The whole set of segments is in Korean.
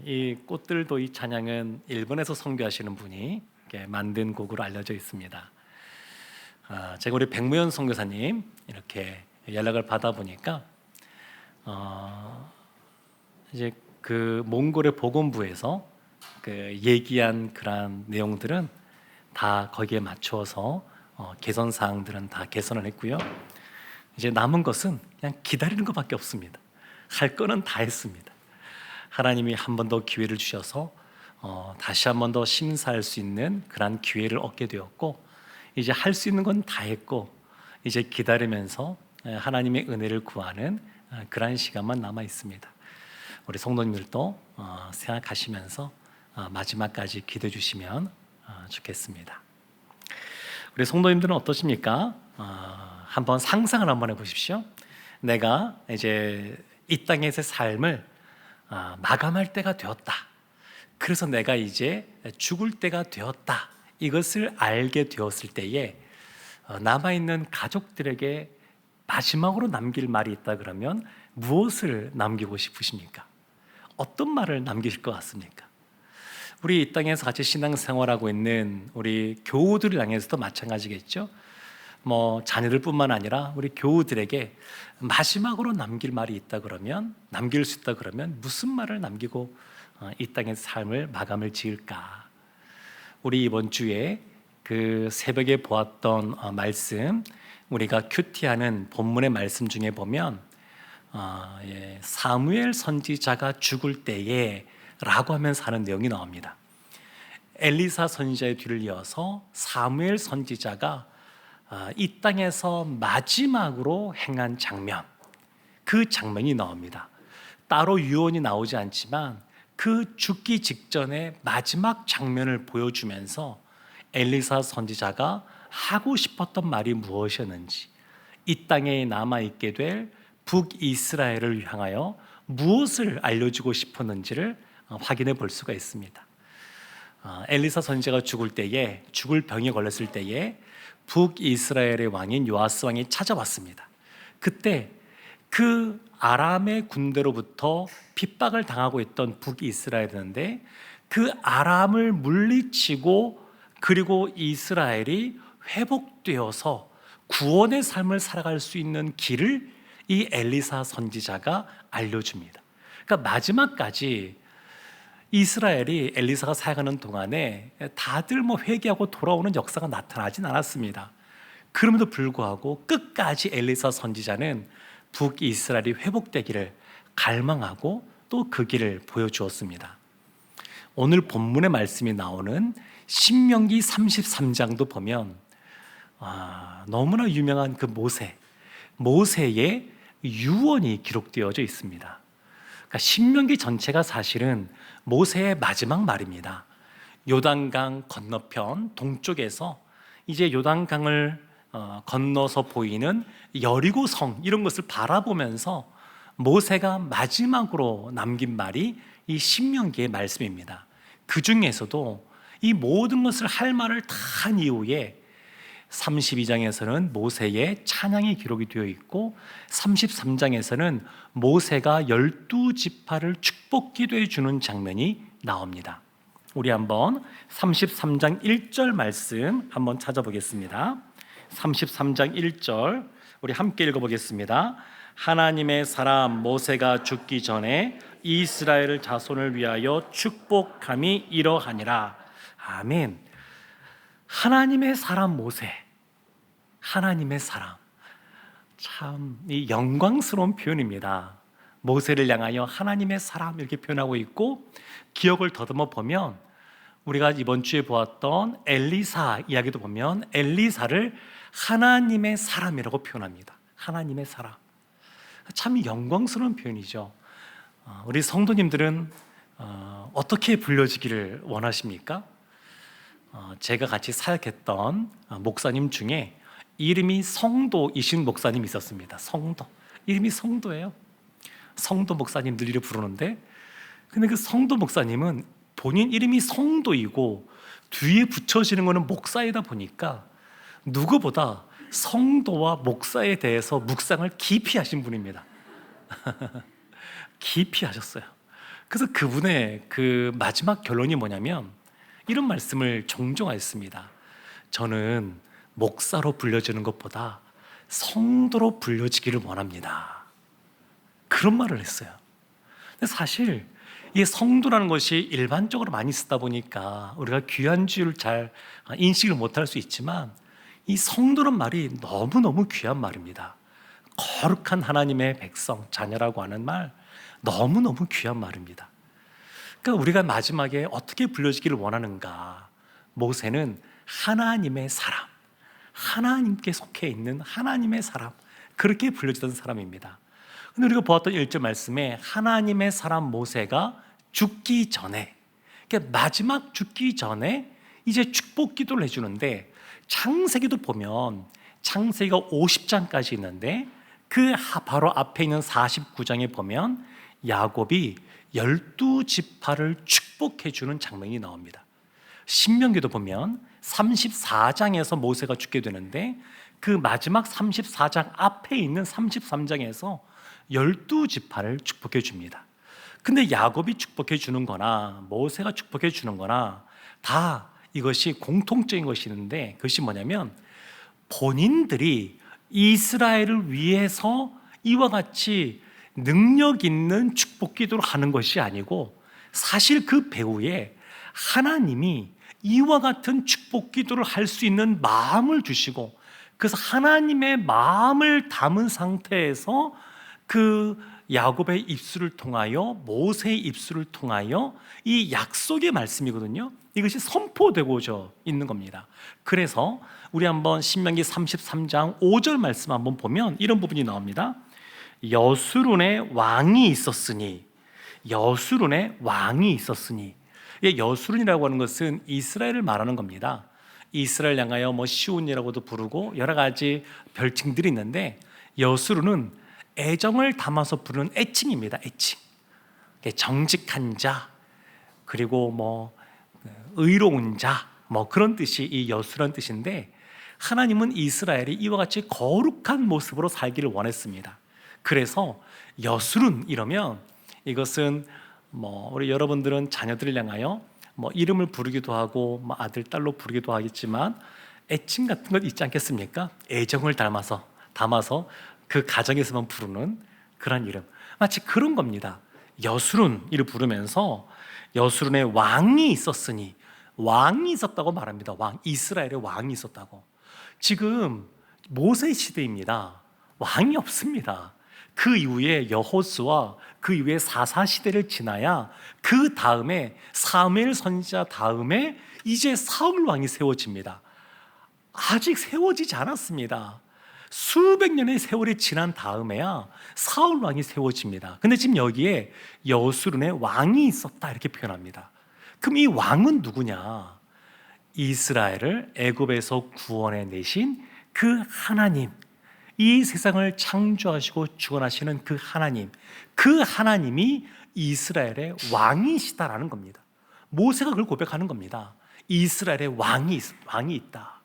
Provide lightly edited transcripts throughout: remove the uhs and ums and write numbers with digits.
이 꽃들도 이 찬양은 일본에서 선교하시는 분이 이렇게 만든 곡으로 알려져 있습니다. 제가 우리 백무현 선교사님 이렇게 연락을 받아 보니까 이제 그 몽골의 보건부에서 그 얘기한 그러한 내용들은 다 거기에 맞춰서 개선 사항들은 다 개선을 했고요. 이제 남은 것은 그냥 기다리는 것밖에 없습니다. 할 거는 다 했습니다. 하나님이 한 번 더 기회를 주셔서 다시 한 번 더 심사할 수 있는 그런 기회를 얻게 되었고, 이제 할 수 있는 건 다 했고, 이제 기다리면서 하나님의 은혜를 구하는 그런 시간만 남아 있습니다. 우리 성도님들도 생각하시면서 마지막까지 기도해 주시면 좋겠습니다. 우리 성도님들은 어떠십니까? 한번 상상을 한번 해보십시오. 내가 이제 이 땅에서의 삶을 마감할 때가 되었다. 그래서 내가 이제 죽을 때가 되었다. 이것을 알게 되었을 때에 남아있는 가족들에게 마지막으로 남길 말이 있다 그러면 무엇을 남기고 싶으십니까? 어떤 말을 남기실 것 같습니까? 우리 이 땅에서 같이 신앙생활하고 있는 우리 교우들을 향해서도 마찬가지겠죠. 자녀들뿐만 아니라 우리 교우들에게 마지막으로 남길 말이 있다 그러면, 남길 수 있다 그러면 무슨 말을 남기고 이 땅의 삶을 마감을 지을까? 우리 이번 주에 그 새벽에 보았던 말씀, 우리가 큐티하는 본문의 말씀 중에 보면 사무엘 선지자가 죽을 때에 라고 하면서 하는 내용이 나옵니다. 엘리사 선지자의 뒤를 이어서 사무엘 선지자가 이 땅에서 마지막으로 행한 장면, 그 장면이 나옵니다. 따로 유언이 나오지 않지만 그 죽기 직전의 마지막 장면을 보여주면서 엘리사 선지자가 하고 싶었던 말이 무엇이었는지, 이 땅에 남아있게 될 북이스라엘을 향하여 무엇을 알려주고 싶었는지를 확인해 볼 수가 있습니다. 엘리사 선지자가 죽을 병에 걸렸을 때에 북이스라엘의 왕인 요아스 왕이 찾아왔습니다. 그때 그 아람의 군대로부터 핍박을 당하고 있던 북이스라엘이었는데, 그 아람을 물리치고 그리고 이스라엘이 회복되어서 구원의 삶을 살아갈 수 있는 길을 이 엘리사 선지자가 알려줍니다. 그러니까 마지막까지 이스라엘이 엘리사가 사역하는 동안에 다들 회개하고 돌아오는 역사가 나타나진 않았습니다. 그럼에도 불구하고 끝까지 엘리사 선지자는 북이스라엘이 회복되기를 갈망하고 또 그 길을 보여주었습니다. 오늘 본문의 말씀이 나오는 신명기 33장도 보면 너무나 유명한 그 모세의 유언이 기록되어져 있습니다. 그러니까 신명기 전체가 사실은 모세의 마지막 말입니다. 요단강 건너편 동쪽에서 이제 요단강을 건너서 보이는 여리고성, 이런 것을 바라보면서 모세가 마지막으로 남긴 말이 이 신명기의 말씀입니다. 그 중에서도 이 모든 것을 할 말을 다 한 이후에 32장에서는 모세의 찬양이 기록이 되어 있고, 33장에서는 모세가 12지파를 축복기도해 주는 장면이 나옵니다. 우리 한번 33장 1절 말씀 한번 찾아보겠습니다. 33장 1절 우리 함께 읽어보겠습니다. 하나님의 사람 모세가 죽기 전에 이스라엘 자손을 위하여 축복함이 이러하니라. 아멘. 하나님의 사람 모세, 하나님의 사람, 참 이 영광스러운 표현입니다. 모세를 향하여 하나님의 사람 이렇게 표현하고 있고, 기억을 더듬어 보면 우리가 이번 주에 보았던 엘리사 이야기도 보면 엘리사를 하나님의 사람이라고 표현합니다. 하나님의 사람, 참 영광스러운 표현이죠. 우리 성도님들은 어떻게 불려지기를 원하십니까? 제가 같이 사역했던 목사님 중에 이름이 성도이신 목사님이 있었습니다. 성도, 이름이 성도예요. 성도 목사님들 이렇게 부르는데, 근데 그 성도 목사님은 본인 이름이 성도이고 뒤에 붙여지는 것은 목사이다 보니까 누구보다 성도와 목사에 대해서 묵상을 깊이 하신 분입니다. 깊이 하셨어요. 그래서 그분의 그 마지막 결론이 뭐냐면 이런 말씀을 종종 하셨습니다. 저는 목사로 불려지는 것보다 성도로 불려지기를 원합니다. 그런 말을 했어요. 근데 사실 이 성도라는 것이 일반적으로 많이 쓰다 보니까 우리가 귀한 줄 잘 인식을 못할 수 있지만, 이 성도란 말이 너무너무 귀한 말입니다. 거룩한 하나님의 백성, 자녀라고 하는 말, 너무너무 귀한 말입니다. 그러니까 우리가 마지막에 어떻게 불려지기를 원하는가? 모세는 하나님의 사람, 하나님께 속해 있는 하나님의 사람, 그렇게 불려지던 사람입니다. 근데 우리가 보았던 1절 말씀에 하나님의 사람 모세가 죽기 전에, 그러니까 마지막 죽기 전에 이제 축복 기도를 해주는데, 창세기도 보면 창세기가 50장까지 있는데 그 바로 앞에 있는 49장에 보면 야곱이 12지파를 축복해 주는 장면이 나옵니다. 신명기도 보면 34장에서 모세가 죽게 되는데 그 마지막 34장 앞에 있는 33장에서 12지파를 축복해 줍니다. 근데 야곱이 축복해 주는 거나 모세가 축복해 주는 거나 다 이것이 공통적인 것이 있는데, 그것이 뭐냐면 본인들이 이스라엘을 위해서 이와 같이 능력 있는 축복 기도를 하는 것이 아니고, 사실 그 배후에 하나님이 이와 같은 축복 기도를 할 수 있는 마음을 주시고, 그래서 하나님의 마음을 담은 상태에서 그 야곱의 입술을 통하여, 모세의 입술을 통하여 이 약속의 말씀이거든요. 이것이 선포되고자 있는 겁니다. 그래서 우리 한번 신명기 33장 5절 말씀 한번 보면 이런 부분이 나옵니다. 여수론의 왕이 있었으니, 여수론의 왕이 있었으니. 여수론이라고 하는 것은 이스라엘을 말하는 겁니다. 이스라엘 향하여 뭐 시온이라고도 부르고 여러 가지 별칭들이 있는데, 여수론은 애정을 담아서 부르는 애칭입니다. 애칭. 정직한 자, 그리고 뭐 의로운 자, 뭐 그런 뜻이 이 여수라는 뜻인데, 하나님은 이스라엘이 이와 같이 거룩한 모습으로 살기를 원했습니다. 그래서 여수론 이러면 이것은 뭐 우리 여러분들은 자녀들을 향하여 뭐 이름을 부르기도 하고 뭐 아들 딸로 부르기도 하겠지만 애칭 같은 것 있지 않겠습니까? 애정을 담아서 그 가정에서만 부르는 그런 이름, 마치 그런 겁니다. 여수론 이를 부르면서 여수론의 왕이 있었으니, 왕이 있었다고 말합니다. 왕, 이스라엘의 왕이 있었다고. 지금 모세 시대입니다. 왕이 없습니다. 그 이후에 여호수아, 그 이후에 사사 시대를 지나야 그 다음에 사무엘 선지자 다음에 이제 사울 왕이 세워집니다. 아직 세워지지 않았습니다. 수백 년의 세월이 지난 다음에야 사울 왕이 세워집니다. 근데 지금 여기에 여수론의 왕이 있었다 이렇게 표현합니다. 그럼 이 왕은 누구냐? 이스라엘을 애굽에서 구원해 내신 그 하나님, 이 세상을 창조하시고 주관하시는 그 하나님, 그 하나님이 이스라엘의 왕이시다라는 겁니다. 모세가 그걸 고백하는 겁니다. 이스라엘의 왕이 있다.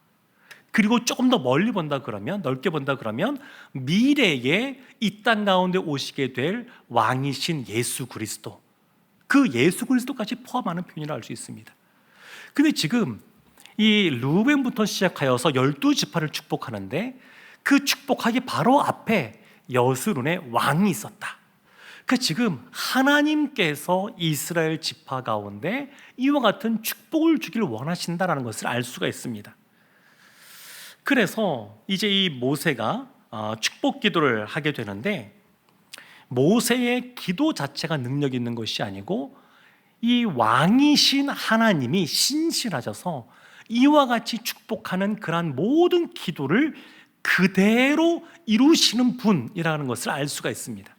그리고 조금 더 멀리 본다 그러면, 넓게 본다 그러면 미래에 이 땅 가운데 오시게 될 왕이신 예수 그리스도, 그 예수 그리스도까지 포함하는 표현이라고 할 수 있습니다. 근데 지금 이 르우벤부터 시작하여서 12지파를 축복하는데 그 축복하기 바로 앞에 여수론의 왕이 있었다. 그 지금 하나님께서 이스라엘 지파 가운데 이와 같은 축복을 주기를 원하신다라는 것을 알 수가 있습니다. 그래서 이제 이 모세가 축복 기도를 하게 되는데, 모세의 기도 자체가 능력 있는 것이 아니고 이 왕이신 하나님이 신실하셔서 이와 같이 축복하는 그러한 모든 기도를 그대로 이루시는 분이라는 것을 알 수가 있습니다.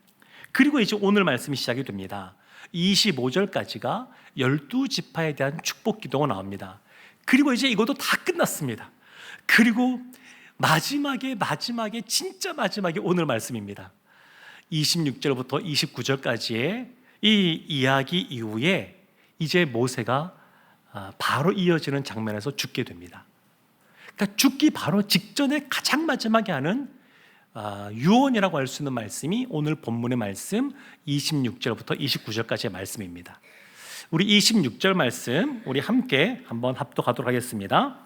그리고 이제 오늘 말씀이 시작이 됩니다. 25절까지가 12지파에 대한 축복 기도가 나옵니다. 그리고 이제 이것도 다 끝났습니다. 그리고 마지막에 진짜 마지막에 오늘 말씀입니다. 26절부터 29절까지의 이 이야기 이후에 이제 모세가 바로 이어지는 장면에서 죽게 됩니다. 그러니까 죽기 바로 직전에 가장 마지막에 하는 유언이라고 할 수 있는 말씀이 오늘 본문의 말씀 26절부터 29절까지의 말씀입니다. 우리 26절 말씀 우리 함께 한번 합독하도록 하겠습니다.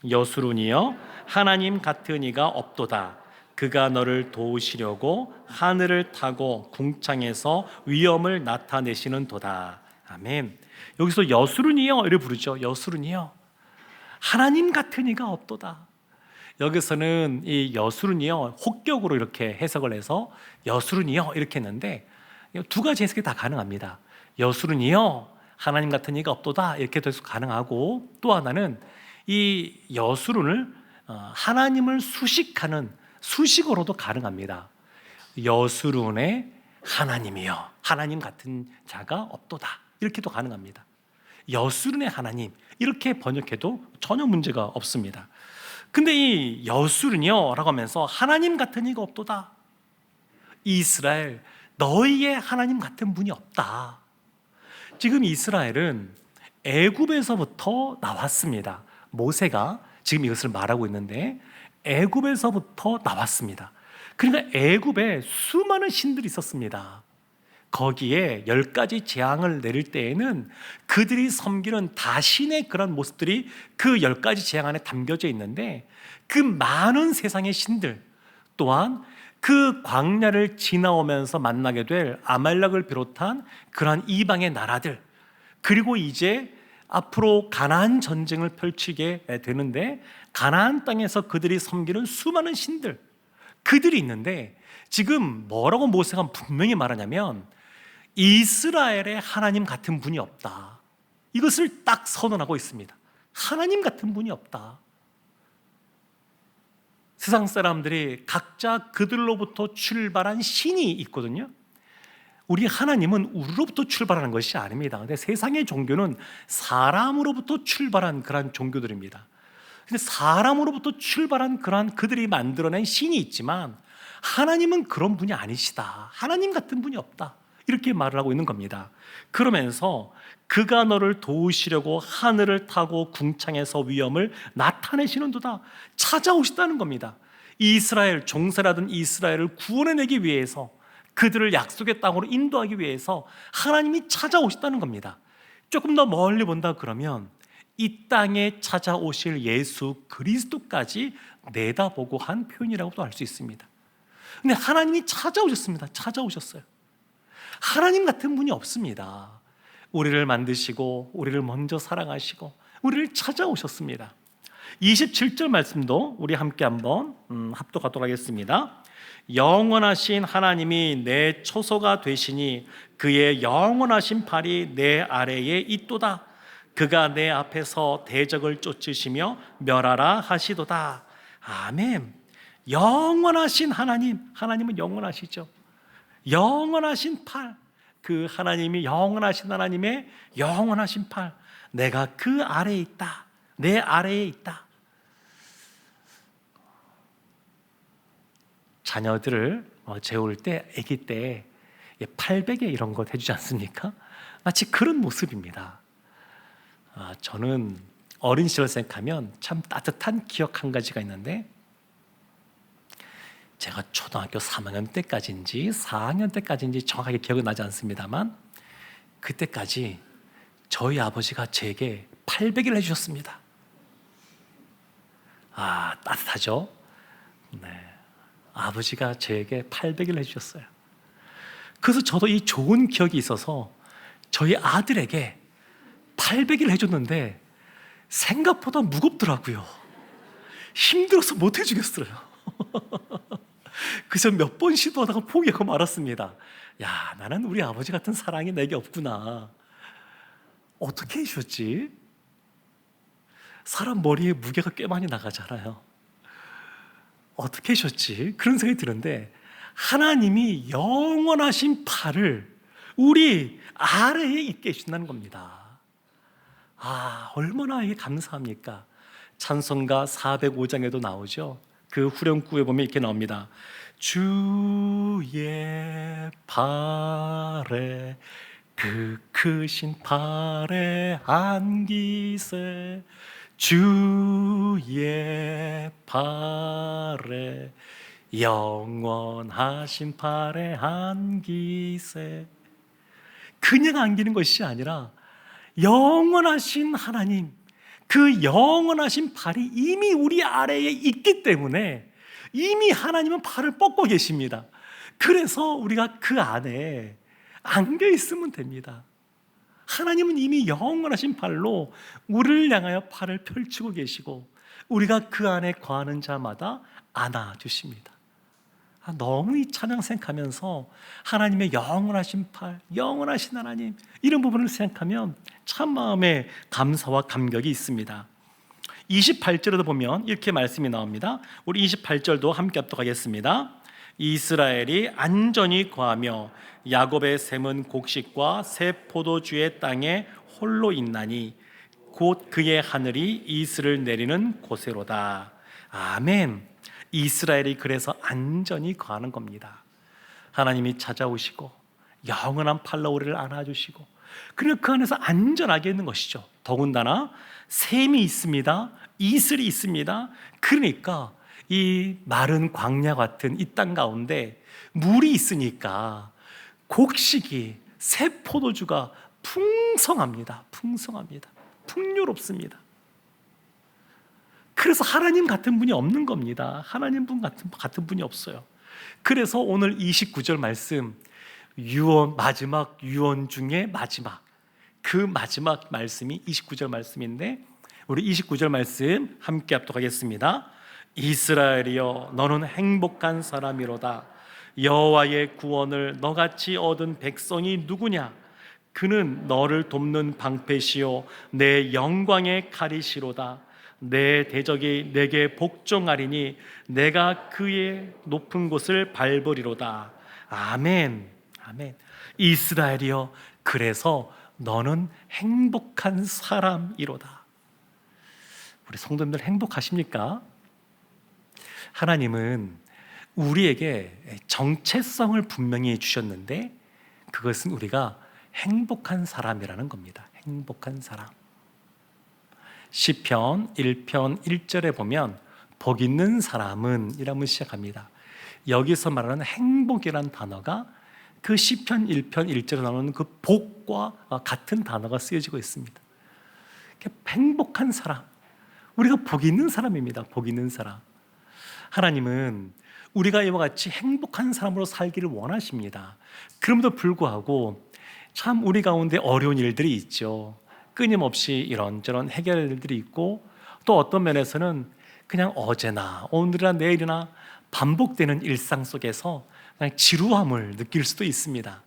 여수run이여 하나님 같은 이가 없도다. 그가 너를 도우시려고 하늘을 타고 궁창에서 위엄을 나타내시는 도다. 아멘. 여기서 여수run이여 이를 부르죠. 여수run이여 하나님 같은 이가 없도다. 여기서는 이 여수run이여 혹격으로 이렇게 해석을 해서 여수run이여 이렇게 했는데 두 가지 해석이 다 가능합니다. 여수run이여 하나님 같은 이가 없도다 이렇게 해서 가능하고, 또 하나는 이 여수run을 하나님을 수식하는 수식어로도 가능합니다. 여수run의 하나님이여 하나님 같은 자가 없도다 이렇게도 가능합니다. 여수run의 하나님 이렇게 번역해도 전혀 문제가 없습니다. 근데 이 여수run이여 라고 하면서 하나님 같은 이가 없도다. 이스라엘 너희의 하나님 같은 분이 없다. 지금 이스라엘은 애굽에서부터 나왔습니다. 모세가 지금 이것을 말하고 있는데 애굽에서부터 나왔습니다. 그러니까 애굽에 수많은 신들이 있었습니다. 거기에 10가지 재앙을 내릴 때에는 그들이 섬기는 다신의 그런 모습들이 그 10가지 재앙 안에 담겨져 있는데, 그 많은 세상의 신들 또한 그 광야를 지나오면서 만나게 될 아말렉을 비롯한 그러한 이방의 나라들, 그리고 이제 앞으로 가나안 전쟁을 펼치게 되는데 가나안 땅에서 그들이 섬기는 수많은 신들, 그들이 있는데 지금 뭐라고 모세가 분명히 말하냐면 이스라엘의 하나님 같은 분이 없다. 이것을 딱 선언하고 있습니다. 하나님 같은 분이 없다. 세상 사람들이 각자 그들로부터 출발한 신이 있거든요. 우리 하나님은 우리로부터 출발하는 것이 아닙니다. 근데 세상의 종교는 사람으로부터 출발한 그러한 종교들입니다. 근데 사람으로부터 출발한 그러한 그들이 만들어낸 신이 있지만 하나님은 그런 분이 아니시다. 하나님 같은 분이 없다. 이렇게 말을 하고 있는 겁니다. 그러면서 그가 너를 도우시려고 하늘을 타고 궁창에서 위엄을 나타내시는도다. 찾아오시다는 겁니다. 이스라엘, 종살이하던 이스라엘을 구원해내기 위해서, 그들을 약속의 땅으로 인도하기 위해서 하나님이 찾아오셨다는 겁니다. 조금 더 멀리 본다 그러면 이 땅에 찾아오실 예수 그리스도까지 내다보고 한 표현이라고도 할 수 있습니다. 근데 하나님이 찾아오셨습니다. 찾아오셨어요. 하나님 같은 분이 없습니다. 우리를 만드시고 우리를 먼저 사랑하시고 우리를 찾아오셨습니다. 27절 말씀도 우리 함께 한번 합독하도록 하겠습니다. 영원하신 하나님이 내 초소가 되시니 그의 영원하신 팔이 내 아래에 있도다. 그가 내 앞에서 대적을 쫓으시며 멸하라 하시도다. 아멘. 영원하신 하나님, 하나님은 영원하시죠. 영원하신 팔, 그 하나님이 영원하신 하나님의 영원하신 팔, 내가 그 아래에 있다. 내 아래에 있다. 자녀들을 재울 때, 아기 때 팔베개 이런 거 해주지 않습니까? 마치 그런 모습입니다. 저는 어린 시절 생각하면 참 따뜻한 기억 한 가지가 있는데, 제가 초등학교 3학년 때까지인지 4학년 때까지인지 정확하게 기억은 나지 않습니다만 그때까지 저희 아버지가 제게 팔베개를 해주셨습니다. 따뜻하죠? 네, 아버지가 제게 팔베개를 해주셨어요. 그래서 저도 이 좋은 기억이 있어서 저희 아들에게 팔베개를 해줬는데 생각보다 무겁더라고요. 힘들어서 못 해주겠어요. 그래서 몇 번 시도하다가 포기하고 말았습니다. 야, 나는 우리 아버지 같은 사랑이 내게 없구나. 어떻게 해주셨지? 사람 머리에 무게가 꽤 많이 나가잖아요. 어떻게 해주셨지? 그런 생각이 드는데 하나님이 영원하신 팔을 우리 아래에 있게 해준다는 겁니다. 얼마나 이게 감사합니까? 찬송가 405장에도 나오죠. 그 후렴구에 보면 이렇게 나옵니다. 주의 팔에 그 크신 팔에 안기세, 주의 팔에 영원하신 팔에 안기세. 그냥 안기는 것이 아니라 영원하신 하나님, 그 영원하신 발이 이미 우리 아래에 있기 때문에 이미 하나님은 발을 뻗고 계십니다. 그래서 우리가 그 안에 안겨 있으면 됩니다. 하나님은 이미 영원하신 발로 우리를 향하여 팔을 펼치고 계시고 우리가 그 안에 거하는 자마다 안아주십니다. 너무 이 찬양 생각하면서 하나님의 영원하신 팔, 영원하신 하나님, 이런 부분을 생각하면 참 마음에 감사와 감격이 있습니다. 28절에도 보면 이렇게 말씀이 나옵니다. 우리 28절도 함께 합독하겠습니다. 이스라엘이 안전히 거하며 야곱의 샘은 곡식과 새 포도주의 땅에 홀로 있나니 곧 그의 하늘이 이슬을 내리는 곳에로다. 아멘. 이스라엘이 그래서 안전히 거하는 겁니다. 하나님이 찾아오시고 영원한 팔로 우리를 안아주시고 그리고 그 안에서 안전하게 있는 것이죠. 더군다나 샘이 있습니다. 이슬이 있습니다. 그러니까 이 마른 광야 같은 이 땅 가운데 물이 있으니까 곡식이, 새 포도주가 풍성합니다. 풍성합니다. 풍요롭습니다. 그래서 하나님 같은 분이 없는 겁니다. 하나님 분 같은 분이 없어요. 그래서 오늘 29절 말씀, 마지막 유언 중에 마지막, 그 마지막 말씀이 29절 말씀인데 우리 29절 말씀 함께 합독하겠습니다. 이스라엘이여 너는 행복한 사람이로다. 여호와의 구원을 너같이 얻은 백성이 누구냐? 그는 너를 돕는 방패시요 내 영광의 칼이시로다. 내 대적이 내게 복종하리니 내가 그의 높은 곳을 밟으리로다. 아멘. 아멘. 이스라엘이여 그래서 너는 행복한 사람이로다. 우리 성도님들 행복하십니까? 하나님은 우리에게 정체성을 분명히 주셨는데 그것은 우리가 행복한 사람이라는 겁니다. 행복한 사람. 시편 1편 1절에 보면 복 있는 사람은 이라고 시작합니다. 여기서 말하는 행복이라는 단어가 그 시편 1편 1절에 나오는 그 복과 같은 단어가 쓰여지고 있습니다. 행복한 사람, 우리가 복 있는 사람입니다. 복 있는 사람. 하나님은 우리가 이와 같이 행복한 사람으로 살기를 원하십니다. 그럼에도 불구하고 참 우리 가운데 어려운 일들이 있죠. 끊임없이 이런저런 해결들이 있고 또 어떤 면에서는 그냥 어제나 오늘이나 내일이나 반복되는 일상 속에서 그냥 지루함을 느낄 수도 있습니다.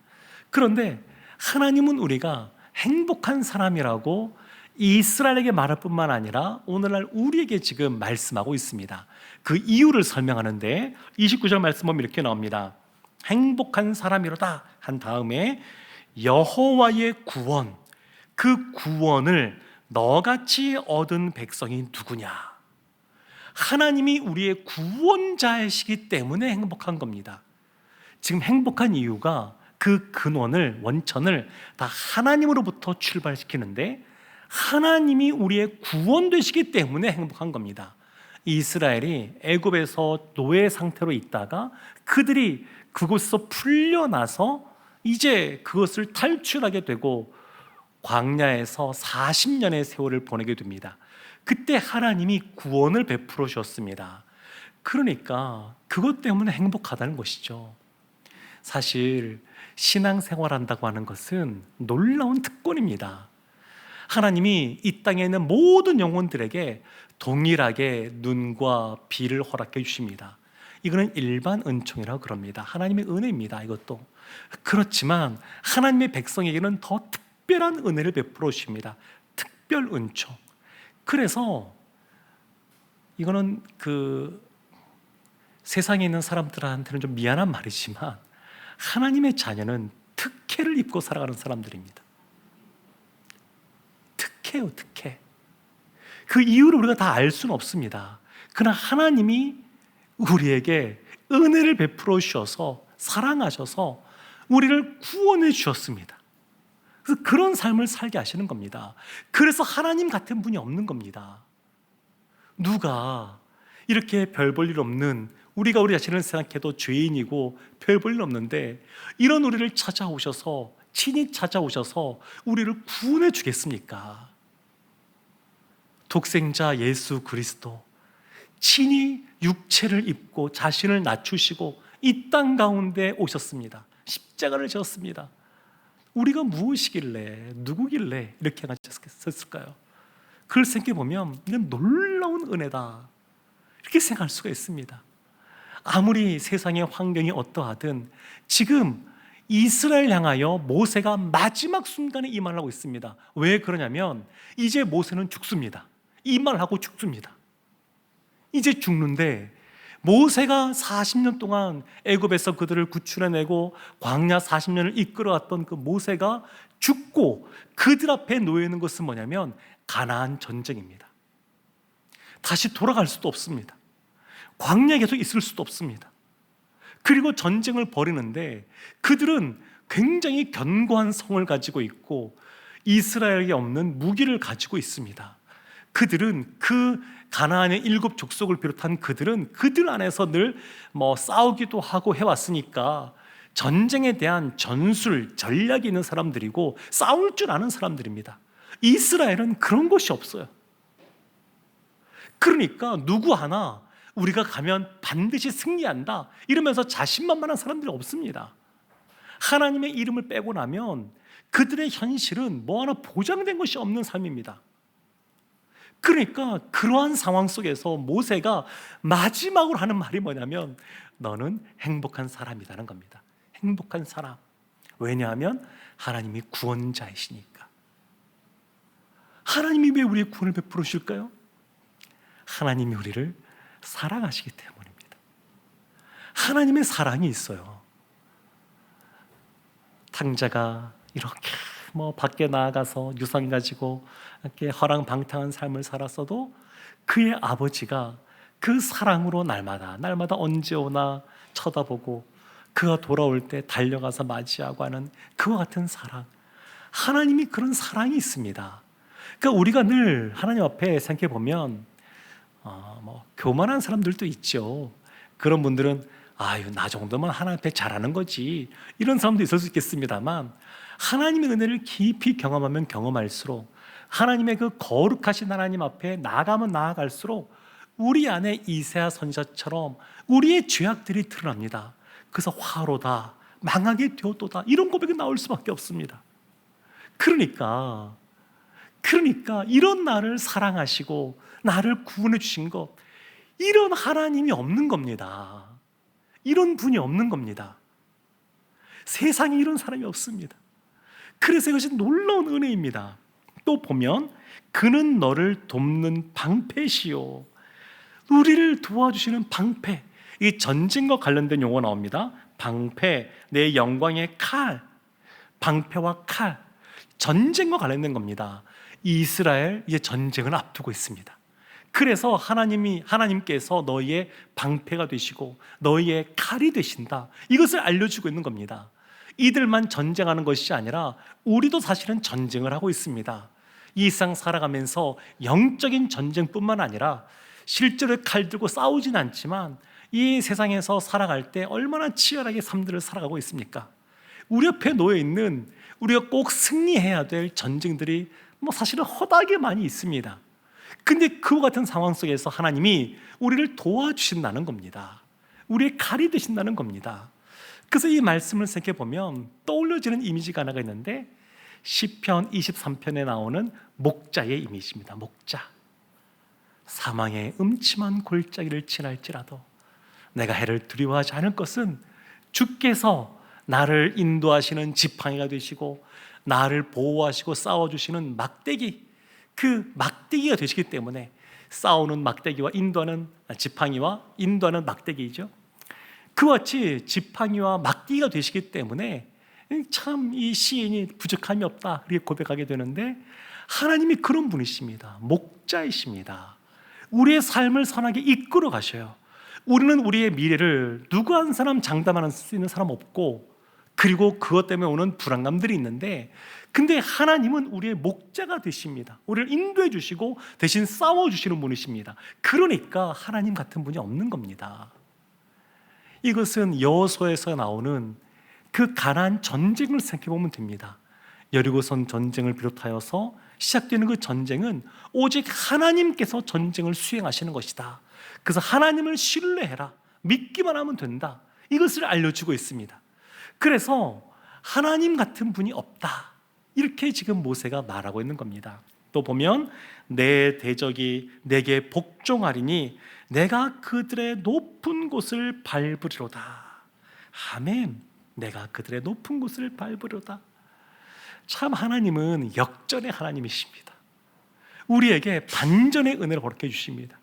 그런데 하나님은 우리가 행복한 사람이라고 이스라엘에게 말할 뿐만 아니라 오늘날 우리에게 지금 말씀하고 있습니다. 그 이유를 설명하는데 29절 말씀 보면 이렇게 나옵니다. 행복한 사람이로다 한 다음에 여호와의 구원, 그 구원을 너같이 얻은 백성이 누구냐? 하나님이 우리의 구원자이시기 때문에 행복한 겁니다. 지금 행복한 이유가 그 근원을, 원천을 다 하나님으로부터 출발시키는데 하나님이 우리의 구원 되시기 때문에 행복한 겁니다. 이스라엘이 애굽에서 노예 상태로 있다가 그들이 그곳에서 풀려나서 이제 그것을 탈출하게 되고 광야에서 40년의 세월을 보내게 됩니다. 그때 하나님이 구원을 베풀어 주셨습니다. 그러니까 그것 때문에 행복하다는 것이죠. 사실 신앙생활한다고 하는 것은 놀라운 특권입니다. 하나님이 이 땅에 있는 모든 영혼들에게 동일하게 눈과 비를 허락해 주십니다. 이거는 일반 은총이라고 그럽니다. 하나님의 은혜입니다. 이것도. 그렇지만 하나님의 백성에게는 더 특별한 은혜를 베풀어 주십니다. 특별 은총. 그래서 이거는 그 세상에 있는 사람들한테는 좀 미안한 말이지만 하나님의 자녀는 특혜를 입고 살아가는 사람들입니다. 특혜요, 특혜. 그 이유를 우리가 다 알 수는 없습니다. 그러나 하나님이 우리에게 은혜를 베풀어 주셔서 사랑하셔서 우리를 구원해 주셨습니다. 그래서 그런 삶을 살게 하시는 겁니다. 그래서 하나님 같은 분이 없는 겁니다. 누가 이렇게 별 볼 일 없는 우리가 우리 자신을 생각해도 죄인이고 별 볼 일 없는데 이런 우리를 찾아오셔서, 친히 찾아오셔서 우리를 구원해 주겠습니까? 독생자 예수 그리스도 친히 육체를 입고 자신을 낮추시고 이 땅 가운데 오셨습니다. 십자가를 지었습니다. 우리가 무엇이길래, 누구길래 이렇게 하셨을까요? 그걸 생각해 보면 이건 놀라운 은혜다, 이렇게 생각할 수가 있습니다. 아무리 세상의 환경이 어떠하든 지금 이스라엘 향하여 모세가 마지막 순간에 이 말을 하고 있습니다. 왜 그러냐면 이제 모세는 죽습니다. 이 말하고 죽습니다. 이제 죽는데 모세가 40년 동안 애굽에서 그들을 구출해내고 광야 40년을 이끌어왔던 그 모세가 죽고 그들 앞에 놓여 있는 것은 뭐냐면 가나안 전쟁입니다. 다시 돌아갈 수도 없습니다. 광야에 계속 있을 수도 없습니다. 그리고 전쟁을 벌이는데 그들은 굉장히 견고한 성을 가지고 있고 이스라엘에 없는 무기를 가지고 있습니다. 그들은 그 가나안의 7 족속을 비롯한 그들은 그들 안에서 늘 싸우기도 하고 해왔으니까 전쟁에 대한 전술, 전략이 있는 사람들이고 싸울 줄 아는 사람들입니다. 이스라엘은 그런 것이 없어요. 그러니까 누구 하나 우리가 가면 반드시 승리한다 이러면서 자신만만한 사람들이 없습니다. 하나님의 이름을 빼고 나면 그들의 현실은 뭐 하나 보장된 것이 없는 삶입니다. 그러니까 그러한 상황 속에서 모세가 마지막으로 하는 말이 뭐냐면 너는 행복한 사람이라는 겁니다. 행복한 사람. 왜냐하면 하나님이 구원자이시니까. 하나님이 왜 우리의 구원을 베풀어 주실까요? 하나님이 우리를 사랑하시기 때문입니다. 하나님의 사랑이 있어요. 탕자가 이렇게 밖에 나가서 유산 가지고 이렇게 허랑방탕한 삶을 살았어도 그의 아버지가 그 사랑으로 날마다 언제 오나 쳐다보고 그가 돌아올 때 달려가서 맞이하고 하는 그와 같은 사랑. 하나님이 그런 사랑이 있습니다. 그러니까 우리가 늘 하나님 앞에 생각해 보면 교만한 사람들도 있죠. 그런 분들은 나 정도면 하나님 앞에 잘하는 거지, 이런 사람도 있을 수 있겠습니다만 하나님의 은혜를 깊이 경험하면 경험할수록 하나님의 그 거룩하신 하나님 앞에 나아가면 나아갈수록 우리 안에 이새야 선지자처럼 우리의 죄악들이 드러납니다. 그래서 화로다, 망하게 되었도다, 이런 고백이 나올 수밖에 없습니다. 그러니까 이런 나를 사랑하시고 나를 구원해 주신 것, 이런 하나님이 없는 겁니다. 이런 분이 없는 겁니다. 세상에 이런 사람이 없습니다. 그래서 이것이 놀라운 은혜입니다. 또 보면 그는 너를 돕는 방패시요. 우리를 도와주시는 방패. 이 전쟁과 관련된 용어 나옵니다. 방패, 내 영광의 칼. 방패와 칼. 전쟁과 관련된 겁니다. 이스라엘 이제 전쟁을 앞두고 있습니다. 그래서 하나님께서 너희의 방패가 되시고 너희의 칼이 되신다, 이것을 알려주고 있는 겁니다. 이들만 전쟁하는 것이 아니라 우리도 사실은 전쟁을 하고 있습니다. 이 세상 살아가면서 영적인 전쟁뿐만 아니라 실제로 칼 들고 싸우진 않지만 이 세상에서 살아갈 때 얼마나 치열하게 삶들을 살아가고 있습니까? 우리 옆에 놓여 있는, 우리가 꼭 승리해야 될 전쟁들이 사실은 허다하게 많이 있습니다. 근데 그와 같은 상황 속에서 하나님이 우리를 도와주신다는 겁니다. 우리의 칼이 되신다는 겁니다. 그래서 이 말씀을 생각해 보면 떠올려지는 이미지가 하나가 있는데 시편 23편에 나오는 목자의 이미지입니다. 목자. 사망의 음침한 골짜기를 지날지라도 내가 해를 두려워하지 않을 것은 주께서 나를 인도하시는 지팡이가 되시고 나를 보호하시고 싸워주시는 막대기, 그 막대기가 되시기 때문에, 싸우는 막대기와 인도하는 지팡이와 인도하는 막대기죠. 그와 같이 지팡이와 막대기가 되시기 때문에 참 이 시인이 부족함이 없다 이렇게 고백하게 되는데, 하나님이 그런 분이십니다. 목자이십니다. 우리의 삶을 선하게 이끌어 가셔요. 우리는 우리의 미래를 누구 한 사람 장담할 수 있는 사람 없고, 그리고 그것 때문에 오는 불안감들이 있는데, 근데 하나님은 우리의 목자가 되십니다. 우리를 인도해 주시고 대신 싸워주시는 분이십니다. 그러니까 하나님 같은 분이 없는 겁니다. 이것은 여호수아에서 나오는 그 가나안 전쟁을 생각해 보면 됩니다. 여리고성 전쟁을 비롯하여서 시작되는 그 전쟁은 오직 하나님께서 전쟁을 수행하시는 것이다. 그래서 하나님을 신뢰해라, 믿기만 하면 된다, 이것을 알려주고 있습니다. 그래서 하나님 같은 분이 없다, 이렇게 지금 모세가 말하고 있는 겁니다. 또 보면 내 대적이 내게 복종하리니 내가 그들의 높은 곳을 밟으리로다. 아멘. 내가 그들의 높은 곳을 밟으리로다. 참 하나님은 역전의 하나님이십니다. 우리에게 반전의 은혜를 허락해 주십니다.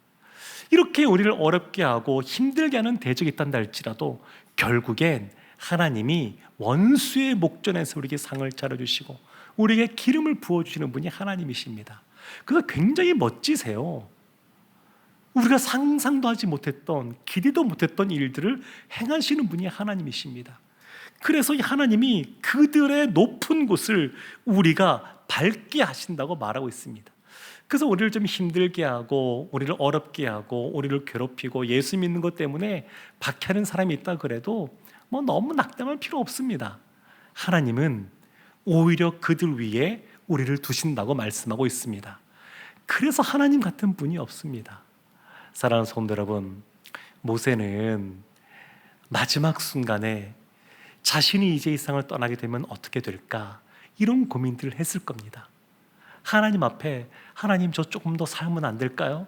이렇게 우리를 어렵게 하고 힘들게 하는 대적이 있단다 할지라도 결국엔 하나님이 원수의 목전에서 우리에게 상을 차려주시고 우리에게 기름을 부어주시는 분이 하나님이십니다. 그래서 굉장히 멋지세요. 우리가 상상도 하지 못했던, 기대도 못했던 일들을 행하시는 분이 하나님이십니다. 그래서 이 하나님이 그들의 높은 곳을 우리가 밟게 하신다고 말하고 있습니다. 그래서 우리를 좀 힘들게 하고 우리를 어렵게 하고 우리를 괴롭히고 예수 믿는 것 때문에 박해하는 사람이 있다 그래도 뭐 너무 낙담할 필요 없습니다. 하나님은 오히려 그들 위에 우리를 두신다고 말씀하고 있습니다. 그래서 하나님 같은 분이 없습니다. 사랑하는 성도 여러분, 모세는 마지막 순간에 자신이 이제 이 세상을 떠나게 되면 어떻게 될까, 이런 고민들을 했을 겁니다. 하나님 앞에, 하나님 저 조금 더 살면 안 될까요?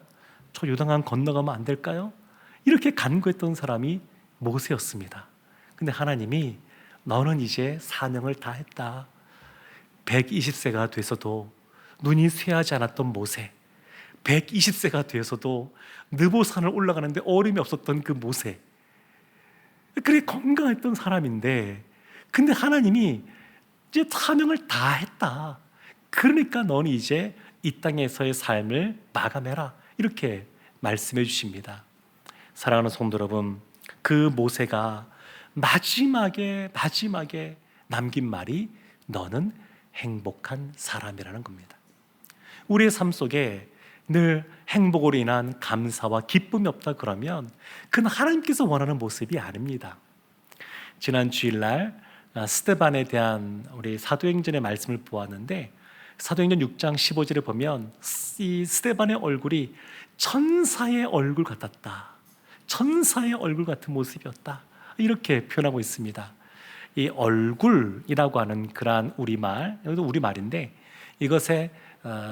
저 요단강 건너가면 안 될까요? 이렇게 간구했던 사람이 모세였습니다. 근데 하나님이 너는 이제 사명을 다 했다. 120세가 돼서도 눈이 쇠하지 않았던 모세, 120세가 돼서도 느보산을 올라가는데 어림이 없었던 그 모세, 그래 건강했던 사람인데, 근데 하나님이 이제 사명을 다 했다. 그러니까 너는 이제 이 땅에서의 삶을 마감해라, 이렇게 말씀해 주십니다. 사랑하는 성도 여러분, 그 모세가 마지막에 남긴 말이 너는 행복한 사람이라는 겁니다. 우리의 삶 속에 늘 행복으로 인한 감사와 기쁨이 없다 그러면 그건 하나님께서 원하는 모습이 아닙니다. 지난 주일날 스데반에 대한 우리 사도행전의 말씀을 보았는데, 사도행전 6장 15절에 보면 이 스데반의 얼굴이 천사의 얼굴 같았다, 천사의 얼굴 같은 모습이었다, 이렇게 표현하고 있습니다. 이 얼굴이라고 하는 그러한 우리말, 여기도 우리말인데 이것의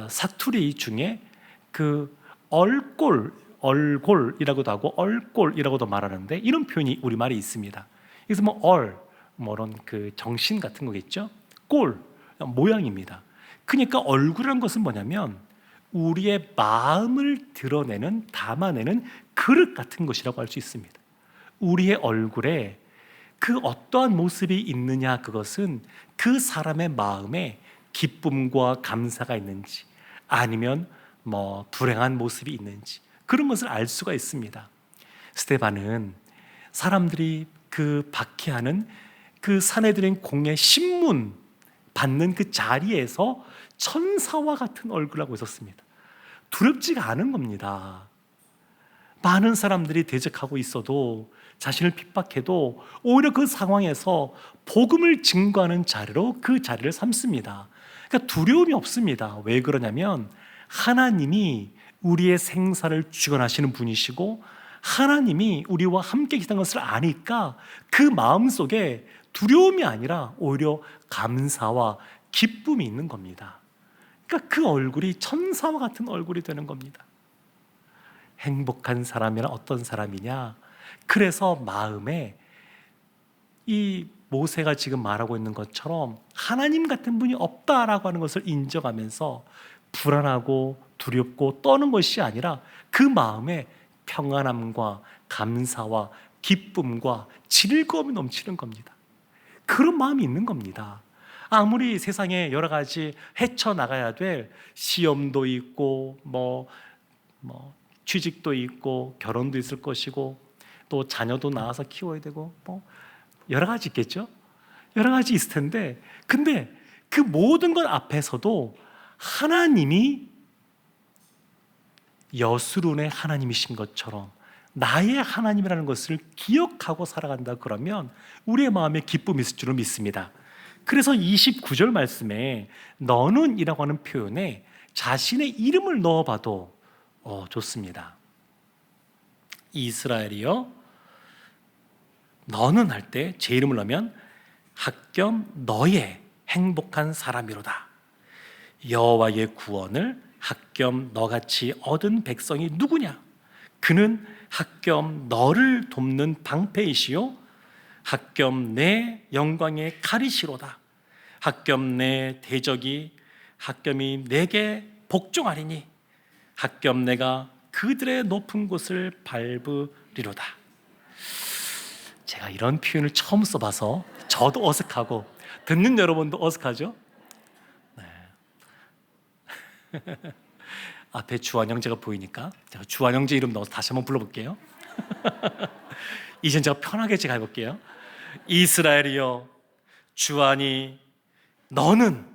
사투리 중에 그 얼골이라고도 하고 얼골이라고도 말하는데 이런 표현이 우리말에 있습니다. 그래서 뭐런 그 정신 같은 거겠죠. 꼴, 모양입니다. 그러니까 얼굴이라는 것은 뭐냐면 우리의 마음을 드러내는, 담아내는 그릇 같은 것이라고 할 수 있습니다. 우리의 얼굴에 그 어떠한 모습이 있느냐, 그것은 그 사람의 마음에 기쁨과 감사가 있는지 아니면 뭐 불행한 모습이 있는지 그런 것을 알 수가 있습니다. 스데반은 사람들이 그 박해하는 그 사내들인 공의 신문 받는 그 자리에서 천사와 같은 얼굴을 하고 있었습니다. 두렵지가 않은 겁니다. 많은 사람들이 대적하고 있어도, 자신을 핍박해도 오히려 그 상황에서 복음을 증거하는 자리로 그 자리를 삼습니다. 그러니까 두려움이 없습니다. 왜 그러냐면 하나님이 우리의 생사를 주관하시는 분이시고 하나님이 우리와 함께 계시다는 것을 아니까 그 마음속에 두려움이 아니라 오히려 감사와 기쁨이 있는 겁니다. 그러니까 그 얼굴이 천사와 같은 얼굴이 되는 겁니다. 행복한 사람이란 어떤 사람이냐? 그래서 마음에 이 모세가 지금 말하고 있는 것처럼 하나님 같은 분이 없다라고 하는 것을 인정하면서 불안하고 두렵고 떠는 것이 아니라 그 마음에 평안함과 감사와 기쁨과 즐거움이 넘치는 겁니다. 그런 마음이 있는 겁니다. 아무리 세상에 여러 가지 헤쳐나가야 될 시험도 있고 뭐 취직도 있고 결혼도 있을 것이고 또 자녀도 낳아서 키워야 되고 뭐 여러 가지 있겠죠. 여러 가지 있을 텐데, 근데 그 모든 것 앞에서도 하나님이 여수론의 하나님이신 것처럼 나의 하나님이라는 것을 기억하고 살아간다 그러면 우리의 마음에 기쁨이 있을 줄을 믿습니다. 그래서 29절 말씀에 너는 이라고 하는 표현에 자신의 이름을 넣어봐도 좋습니다. 이스라엘이여 너는 할 때 제 이름을 넣으면 학겸 너의 행복한 사람이로다. 여호와의 구원을 학겸 너같이 얻은 백성이 누구냐? 그는 학겸 너를 돕는 방패이시요 학겸 내 영광의 가리시로다. 학겸 내 대적이 학겸이 내게 복종하리니 학겸 내가 그들의 높은 곳을 밟으리로다. 제가 이런 표현을 처음 써봐서 저도 어색하고 듣는 여러분도 어색하죠? 네. 앞에 주한 형제가 보이니까 제가 주한 형제 이름 넣어서 다시 한번 불러볼게요. 이젠 제가 편하게 제가 해볼게요. 이스라엘이여 주하니 너는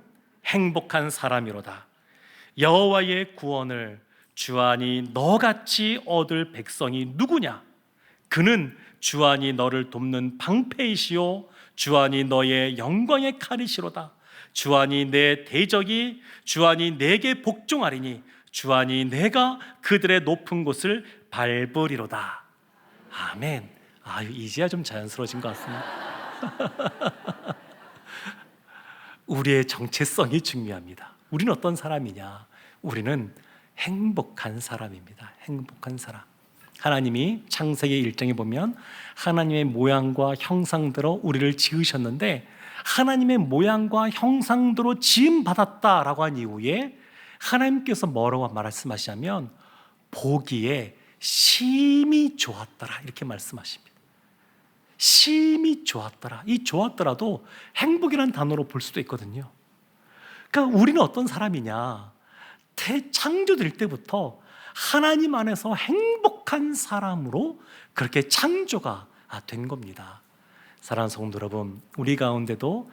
행복한 사람이로다. 여호와의 구원을 주하니 너같이 얻을 백성이 누구냐? 그는 주하니 너를 돕는 방패이시요 주하니 너의 영광의 칼이시로다. 주하니 내 대적이 주하니 내게 복종하리니 주하니 내가 그들의 높은 곳을 밟으리로다. 아멘. 아유, 이제야 좀 자연스러워진 것 같습니다. 우리의 정체성이 중요합니다. 우리는 어떤 사람이냐? 우리는 행복한 사람입니다. 행복한 사람. 하나님이 창세기 1장에 보면 하나님의 모양과 형상대로 우리를 지으셨는데 하나님의 모양과 형상대로 지음받았다라고 한 이후에 하나님께서 뭐라고 말씀하시냐면 보기에 심히 좋았더라 이렇게 말씀하십니다. 심히 좋았더라. 이 좋았더라도 행복이라는 단어로 볼 수도 있거든요. 그러니까 우리는 어떤 사람이냐? 창조될 때부터 하나님 안에서 행복한 사람으로 그렇게 창조가 된 겁니다. 사랑하는 성도 여러분, 우리 가운데도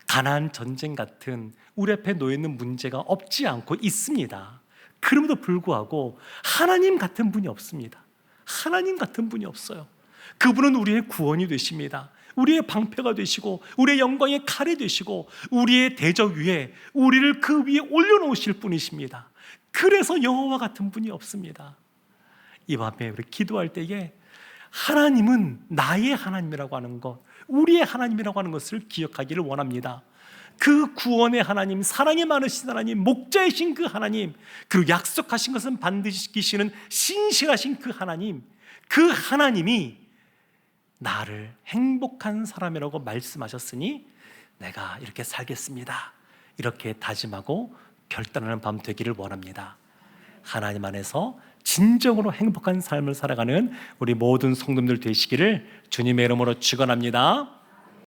가난 전쟁 같은 우리 앞에 놓여 있는 문제가 없지 않고 있습니다. 그럼에도 불구하고 하나님 같은 분이 없습니다. 하나님 같은 분이 없어요. 그분은 우리의 구원이 되십니다. 우리의 방패가 되시고 우리의 영광의 칼이 되시고 우리의 대적 위에 우리를 그 위에 올려놓으실 분이십니다. 그래서 여호와 같은 분이 없습니다. 이 밤에 우리 기도할 때에 하나님은 나의 하나님이라고 하는 것, 우리의 하나님이라고 하는 것을 기억하기를 원합니다. 그 구원의 하나님, 사랑이 많으신 하나님, 목자이신 그 하나님, 그리고 약속하신 것은 반드시 지키시는 신실하신 그 하나님, 그 하나님이 나를 행복한 사람이라고 말씀하셨으니 내가 이렇게 살겠습니다. 이렇게 다짐하고 결단하는 밤 되기를 원합니다. 하나님 안에서 진정으로 행복한 삶을 살아가는 우리 모든 성도님들 되시기를 주님의 이름으로 축원합니다.